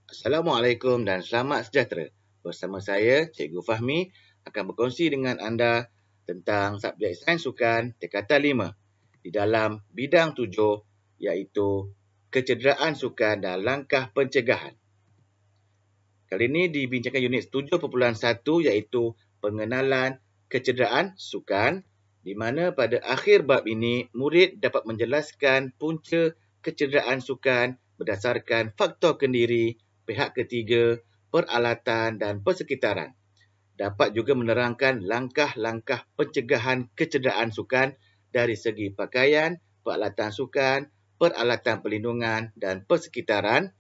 Assalamualaikum dan selamat sejahtera. Bersama saya, Cikgu Fahmi, akan berkongsi dengan anda tentang subjek Sains Sukan tingkatan 5 di dalam bidang 7 iaitu kecederaan sukan dan langkah pencegahan. Kali ini dibincangkan unit 7.1 iaitu pengenalan kecederaan sukan, di mana pada akhir bab ini murid dapat menjelaskan punca kecederaan sukan berdasarkan faktor kendiri, pihak ketiga, peralatan dan persekitaran. Dapat juga menerangkan langkah-langkah pencegahan kecederaan sukan dari segi pakaian, peralatan sukan, peralatan perlindungan dan persekitaran.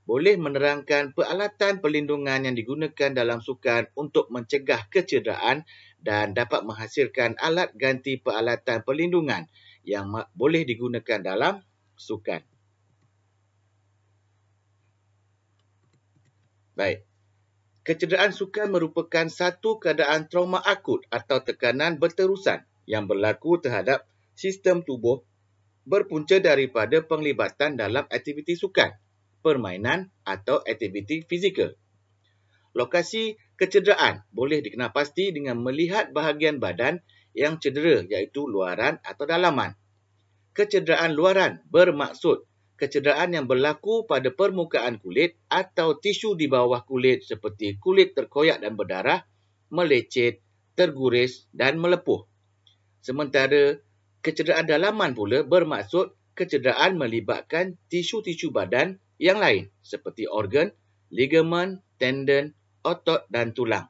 Boleh menerangkan peralatan perlindungan yang digunakan dalam sukan untuk mencegah kecederaan dan dapat menghasilkan alat ganti peralatan perlindungan yang boleh digunakan dalam sukan. Baik. Kecederaan sukan merupakan satu keadaan trauma akut atau tekanan berterusan yang berlaku terhadap sistem tubuh berpunca daripada penglibatan dalam aktiviti sukan, permainan atau aktiviti fizikal. Lokasi kecederaan boleh dikenal pasti dengan melihat bahagian badan yang cedera iaitu luaran atau dalaman. Kecederaan luaran bermaksud kecederaan yang berlaku pada permukaan kulit atau tisu di bawah kulit seperti kulit terkoyak dan berdarah, melecet, terguris dan melepuh. Sementara kecederaan dalaman pula bermaksud kecederaan melibatkan tisu-tisu badan yang lain seperti organ, ligamen, tendon, otot dan tulang.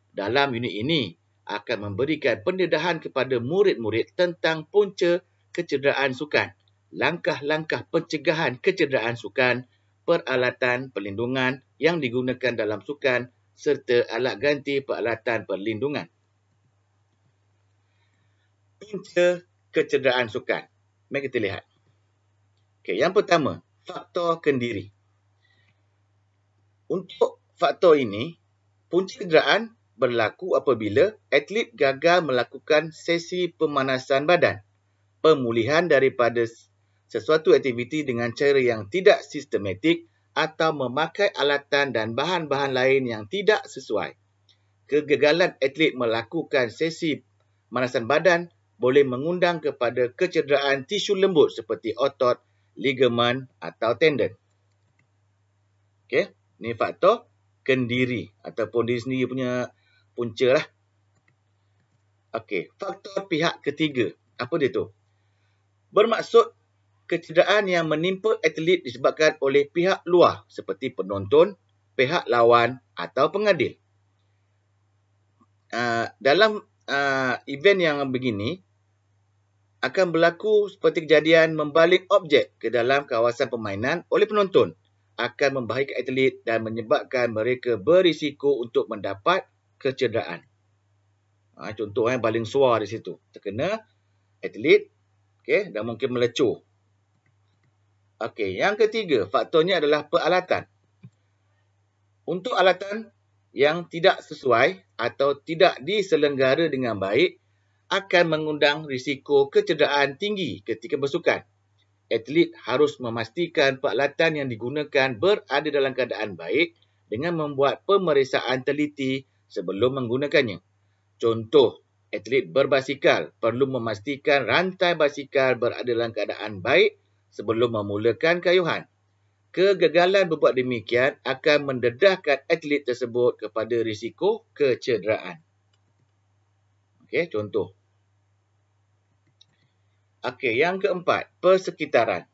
Dalam unit ini akan memberikan pendedahan kepada murid-murid tentang punca kecederaan sukan, langkah-langkah pencegahan kecederaan sukan, peralatan perlindungan yang digunakan dalam sukan serta alat ganti peralatan perlindungan. Punca kecederaan sukan. Mari kita lihat. Okey, yang pertama, faktor kendiri. Untuk faktor ini, punca kecederaan berlaku apabila atlet gagal melakukan sesi pemanasan badan, pemulihan daripada sesuatu aktiviti dengan cara yang tidak sistematik atau memakai alatan dan bahan-bahan lain yang tidak sesuai. Kegagalan atlet melakukan sesi pemanasan badan boleh mengundang kepada kecederaan tisu lembut seperti otot, ligamen atau tendon. Okey, ini faktor kendiri ataupun diri sendiri punya punca lah. Okey, faktor pihak ketiga. Apa dia tu? Bermaksud kecederaan yang menimpa atlet disebabkan oleh pihak luar seperti penonton, pihak lawan atau pengadil. Dalam event yang begini, akan berlaku seperti kejadian membalik objek ke dalam kawasan permainan oleh penonton. Akan membahayakan atlet dan menyebabkan mereka berisiko untuk mendapat kecederaan. Contoh baling suar di situ. Terkena atlet, okay, dan mungkin melecur. Okey, yang ketiga, faktornya adalah peralatan. Untuk alatan yang tidak sesuai atau tidak diselenggara dengan baik, akan mengundang risiko kecederaan tinggi ketika bersukan. Atlet harus memastikan peralatan yang digunakan berada dalam keadaan baik dengan membuat pemeriksaan teliti sebelum menggunakannya. Contoh, atlet berbasikal perlu memastikan rantai basikal berada dalam keadaan baik sebelum memulakan kayuhan. Kegagalan berbuat demikian akan mendedahkan atlet tersebut kepada risiko kecederaan. Okey, contoh. Okey, yang keempat, persekitaran.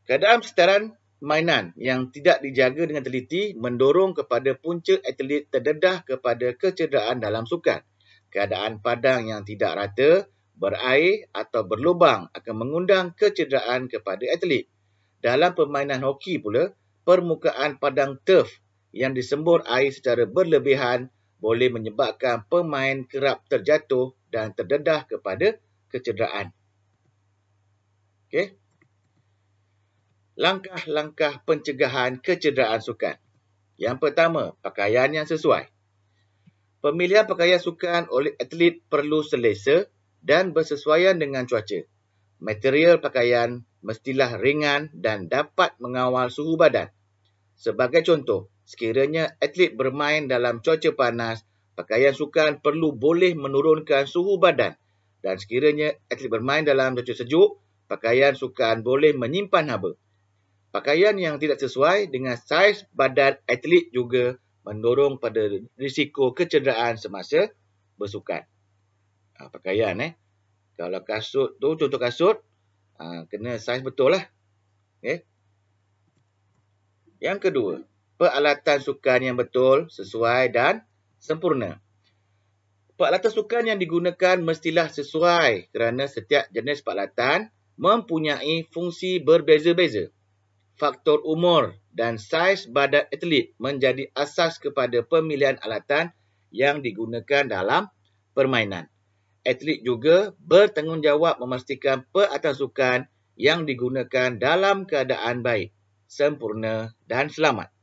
Keadaan persekitaran mainan yang tidak dijaga dengan teliti mendorong kepada punca atlet terdedah kepada kecederaan dalam sukan. Keadaan padang yang tidak rata, berair atau berlubang akan mengundang kecederaan kepada atlet. Dalam permainan hoki pula, permukaan padang turf yang disembur air secara berlebihan boleh menyebabkan pemain kerap terjatuh dan terdedah kepada kecederaan. Okey. Langkah-langkah pencegahan kecederaan sukan. Yang pertama, pakaian yang sesuai. Pemilihan pakaian sukan oleh atlet perlu selesa dan bersesuaian dengan cuaca. Material pakaian mestilah ringan dan dapat mengawal suhu badan. Sebagai contoh, sekiranya atlet bermain dalam cuaca panas, pakaian sukan perlu boleh menurunkan suhu badan. Dan sekiranya atlet bermain dalam cuaca sejuk, pakaian sukan boleh menyimpan haba. Pakaian yang tidak sesuai dengan saiz badan atlet juga mendorong pada risiko kecederaan semasa bersukan. Pakaian Kalau kasut tu, contoh kasut, kena saiz betul lah. Okay. Yang kedua, peralatan sukan yang betul, sesuai dan sempurna. Peralatan sukan yang digunakan mestilah sesuai kerana setiap jenis peralatan mempunyai fungsi berbeza-beza. Faktor umur dan saiz badan atlet menjadi asas kepada pemilihan alatan yang digunakan dalam permainan. Atlet juga bertanggungjawab memastikan peralatan sukan yang digunakan dalam keadaan baik, sempurna dan selamat.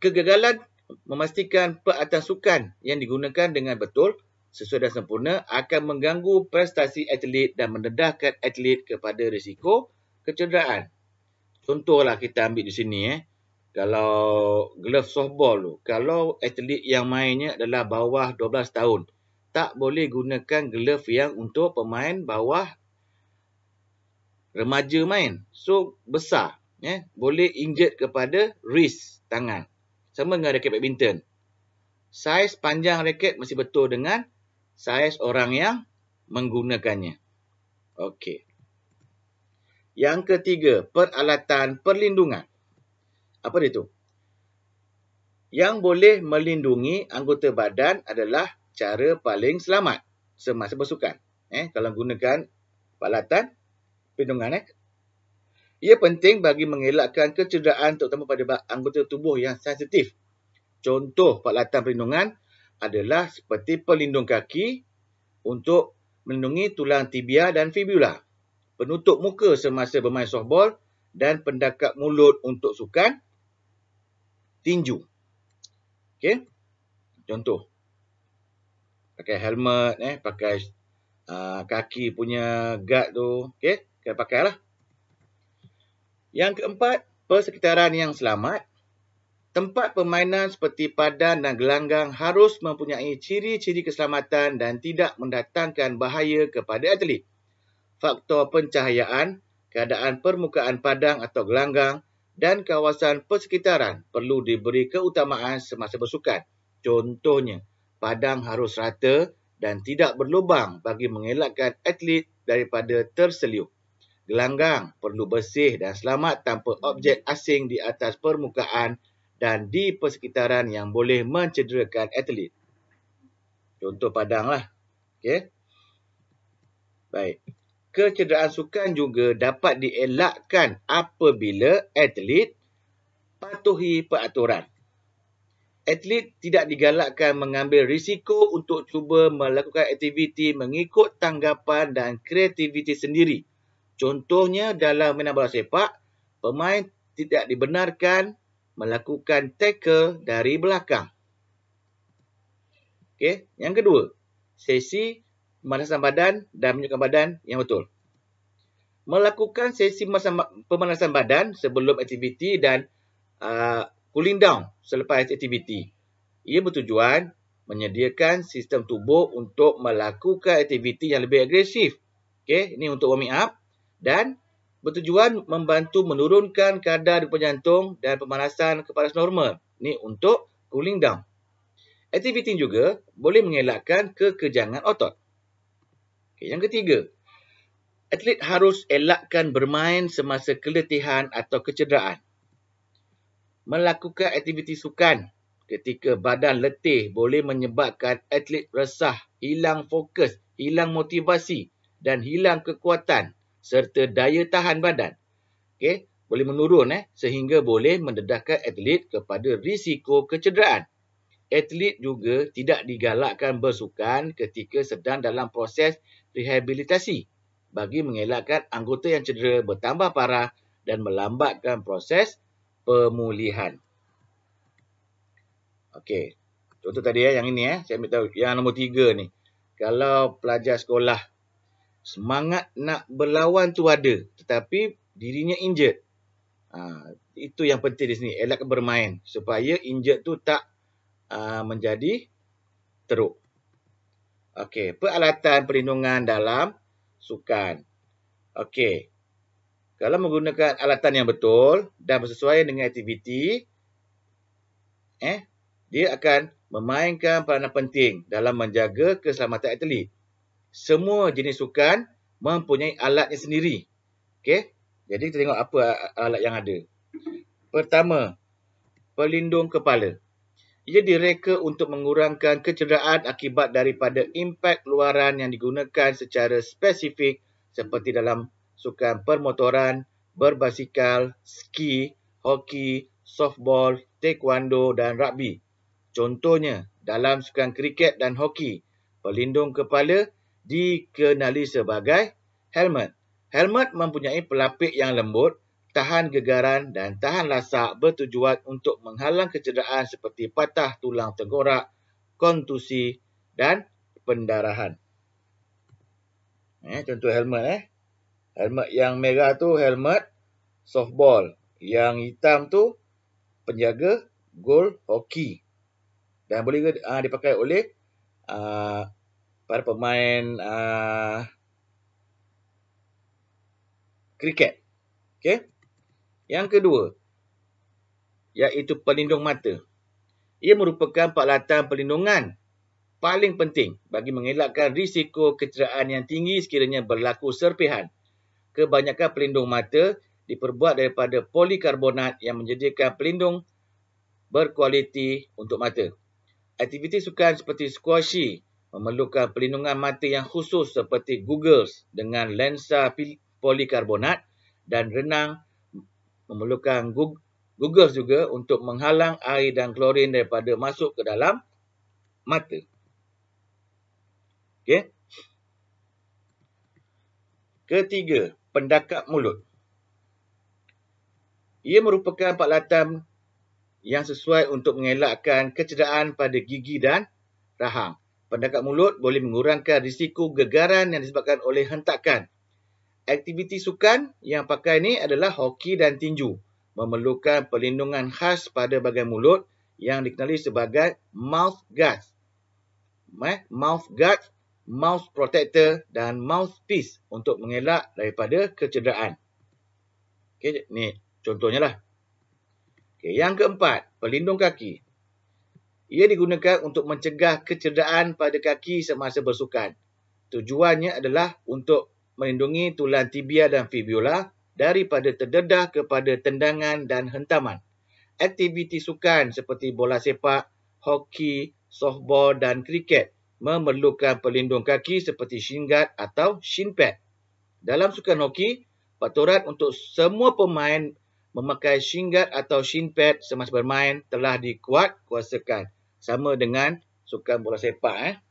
Kegagalan memastikan peralatan sukan yang digunakan dengan betul, sesuai dan sempurna akan mengganggu prestasi atlet dan mendedahkan atlet kepada risiko kecederaan. Contohlah kita ambil di sini kalau glove softball tu, kalau atlet yang mainnya adalah bawah 12 tahun, tak boleh gunakan glove yang untuk pemain bawah remaja main. So besar, boleh injured kepada wrist tangan. Sama dengan raket badminton. Saiz panjang raket mesti betul dengan saiz orang yang menggunakannya. Okey. Yang ketiga, peralatan perlindungan. Apa dia tu? Yang boleh melindungi anggota badan adalah cara paling selamat semasa bersukan. Kalau gunakan peralatan perlindungan. Ia penting bagi mengelakkan kecederaan terutama pada anggota tubuh yang sensitif. Contoh peralatan perlindungan adalah seperti pelindung kaki untuk melindungi tulang tibia dan fibula, penutup muka semasa bermain softball dan pendakap mulut untuk sukan tinju. Okey. Contoh. Pakai helmet, pakai kaki punya guard tu, okey, kena pakailah. Yang keempat, persekitaran yang selamat. Tempat permainan seperti padan dan gelanggang harus mempunyai ciri-ciri keselamatan dan tidak mendatangkan bahaya kepada atlet. Faktor pencahayaan, keadaan permukaan padang atau gelanggang dan kawasan persekitaran perlu diberi keutamaan semasa bersukan. Contohnya, padang harus rata dan tidak berlubang bagi mengelakkan atlet daripada terseliup. Gelanggang perlu bersih dan selamat tanpa objek asing di atas permukaan dan di persekitaran yang boleh mencederakan atlet. Contoh padang lah. Okey. Baik. Kecederaan sukan juga dapat dielakkan apabila atlet patuhi peraturan. Atlet tidak digalakkan mengambil risiko untuk cuba melakukan aktiviti mengikut tanggapan dan kreativiti sendiri. Contohnya dalam mainan bola sepak, pemain tidak dibenarkan melakukan tackle dari belakang. Okey, yang kedua, sesi pemanasan badan dan menunjukkan badan yang betul. Melakukan sesi pemanasan badan sebelum aktiviti dan cooling down selepas aktiviti. Ia bertujuan menyediakan sistem tubuh untuk melakukan aktiviti yang lebih agresif. Okey, ini untuk warming up dan bertujuan membantu menurunkan kadar depa jantung dan pemanasan ke paras normal. Ini untuk cooling down. Aktiviti juga boleh mengelakkan kekejangan otot. Okay, yang ketiga, atlet harus elakkan bermain semasa keletihan atau kecederaan. Melakukan aktiviti sukan ketika badan letih boleh menyebabkan atlet resah, hilang fokus, hilang motivasi dan hilang kekuatan serta daya tahan badan. Okey, boleh menurun sehingga boleh mendedahkan atlet kepada risiko kecederaan. Atlet juga tidak digalakkan bersukan ketika sedang dalam proses rehabilitasi bagi mengelakkan anggota yang cedera bertambah parah dan melambatkan proses pemulihan. Okey, contoh tadi yang ini saya ambil tahu yang nombor 3 ni. Kalau pelajar sekolah semangat nak berlawan tu ada, tetapi dirinya injured. Itu yang penting di sini, elak bermain supaya injured tu tak menjadi teruk. Okey, peralatan perlindungan dalam sukan. Okey. Kalau menggunakan alatan yang betul dan bersesuaian dengan aktiviti, dia akan memainkan peranan penting dalam menjaga keselamatan atlet. Semua jenis sukan mempunyai alatnya sendiri. Okey. Jadi kita tengok apa alat yang ada. Pertama, pelindung kepala. Ia direka untuk mengurangkan kecederaan akibat daripada impak luaran yang digunakan secara spesifik seperti dalam sukan permotoran, berbasikal, ski, hoki, softball, taekwondo dan rugby. Contohnya, dalam sukan kriket dan hoki, pelindung kepala dikenali sebagai helmet. Helmet mempunyai pelapik yang lembut, tahan gegaran dan tahan lasak bertujuan untuk menghalang kecederaan seperti patah tulang tengkorak, kontusi dan pendarahan. Contoh helmet. Helmet yang merah tu helmet softball. Yang hitam tu penjaga gol hoki. Dan boleh dipakai oleh para pemain kriket. Okey. Yang kedua, iaitu pelindung mata. Ia merupakan peralatan perlindungan paling penting bagi mengelakkan risiko kecederaan yang tinggi sekiranya berlaku serpihan. Kebanyakan pelindung mata diperbuat daripada polikarbonat yang menjadikan pelindung berkualiti untuk mata. Aktiviti sukan seperti squashi memerlukan pelindungan mata yang khusus seperti goggles dengan lensa polikarbonat dan renang memerlukan goggles juga untuk menghalang air dan klorin daripada masuk ke dalam mata. Okey. Ketiga, pendakap mulut. Ia merupakan peralatan yang sesuai untuk mengelakkan kecederaan pada gigi dan rahang. Pendakap mulut boleh mengurangkan risiko gegaran yang disebabkan oleh hentakan. Aktiviti sukan yang pakai ni adalah hoki dan tinju. Memerlukan perlindungan khas pada bahagian mulut yang dikenali sebagai mouth guards. Mouth guard, mouth protector dan mouthpiece untuk mengelak daripada kecederaan. Okey, ni contohnya lah. Okey, yang keempat, pelindung kaki. Ia digunakan untuk mencegah kecederaan pada kaki semasa bersukan. Tujuannya adalah untuk melindungi tulang tibia dan fibula daripada terdedah kepada tendangan dan hentaman. Aktiviti sukan seperti bola sepak, hoki, softball dan kriket memerlukan pelindung kaki seperti shin guard atau shin pad. Dalam sukan hoki, peraturan untuk semua pemain memakai shin guard atau shin pad semasa bermain telah dikuatkuasakan. Sama dengan sukan bola sepak.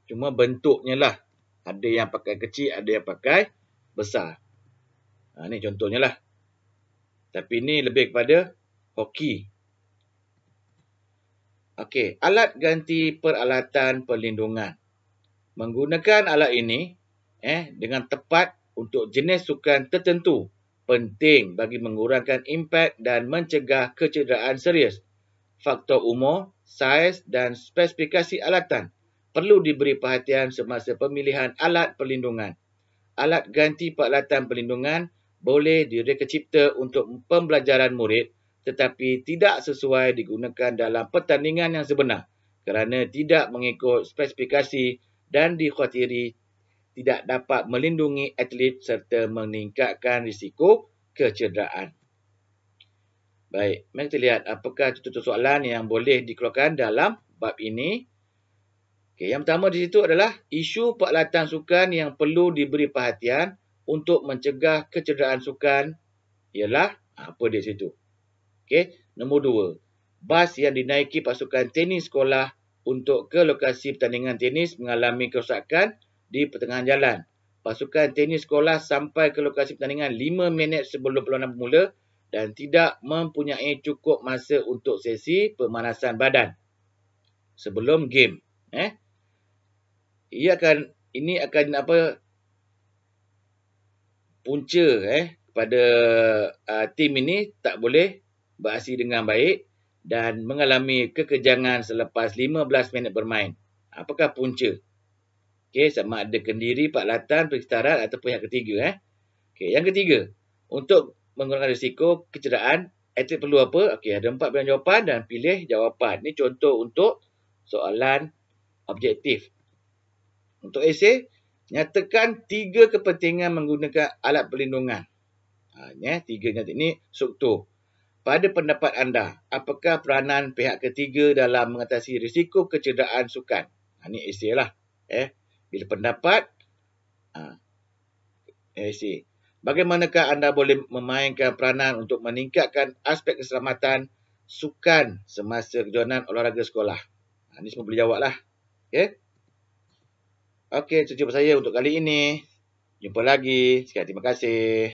Cuma bentuknya lah. Ada yang pakai kecil, ada yang pakai besar. Ini contohnya lah. Tapi ini lebih kepada hoki. Okey, alat ganti peralatan perlindungan. Menggunakan alat ini dengan tepat untuk jenis sukan tertentu penting bagi mengurangkan impak dan mencegah kecederaan serius. Faktor umur, saiz dan spesifikasi alatan perlu diberi perhatian semasa pemilihan alat perlindungan. Alat ganti peralatan perlindungan boleh direka cipta untuk pembelajaran murid tetapi tidak sesuai digunakan dalam pertandingan yang sebenar kerana tidak mengikut spesifikasi dan dikhawatiri tidak dapat melindungi atlet serta meningkatkan risiko kecederaan. Baik, mari kita lihat apakah contoh soalan yang boleh dikeluarkan dalam bab ini. Okey, yang pertama di situ adalah isu peralatan sukan yang perlu diberi perhatian untuk mencegah kecederaan sukan ialah apa di situ. Okey, nombor 2. Bas yang dinaiki pasukan tenis sekolah untuk ke lokasi pertandingan tenis mengalami kerosakan di pertengahan jalan. Pasukan tenis sekolah sampai ke lokasi pertandingan 5 minit sebelum perlawanan bermula dan tidak mempunyai cukup masa untuk sesi pemanasan badan sebelum game. Ini akan punca kepada tim ini tak boleh beraksi dengan baik dan mengalami kekejangan selepas 15 minit bermain. Apakah punca? Okey, sama ada kendiri, Pak Latan, Persekitaran atau pihak ketiga. Okey, yang ketiga, untuk mengurangkan risiko kecederaan, atlet perlu apa? Okey, ada 4 pilihan jawapan dan pilih jawapan. Ini contoh untuk soalan objektif. Untuk esei, nyatakan 3 kepentingan menggunakan alat perlindungan. Tiga nyata ini struktur. Pada pendapat anda, apakah peranan pihak ketiga dalam mengatasi risiko kecederaan sukan? Ini esei lah. Bila pendapat, esei. Bagaimanakah anda boleh memainkan peranan untuk meningkatkan aspek keselamatan sukan semasa kejohanan olahraga sekolah? Ini semua boleh jawab lah. Okey, itu jumpa saya untuk kali ini. Jumpa lagi. Sekian terima kasih.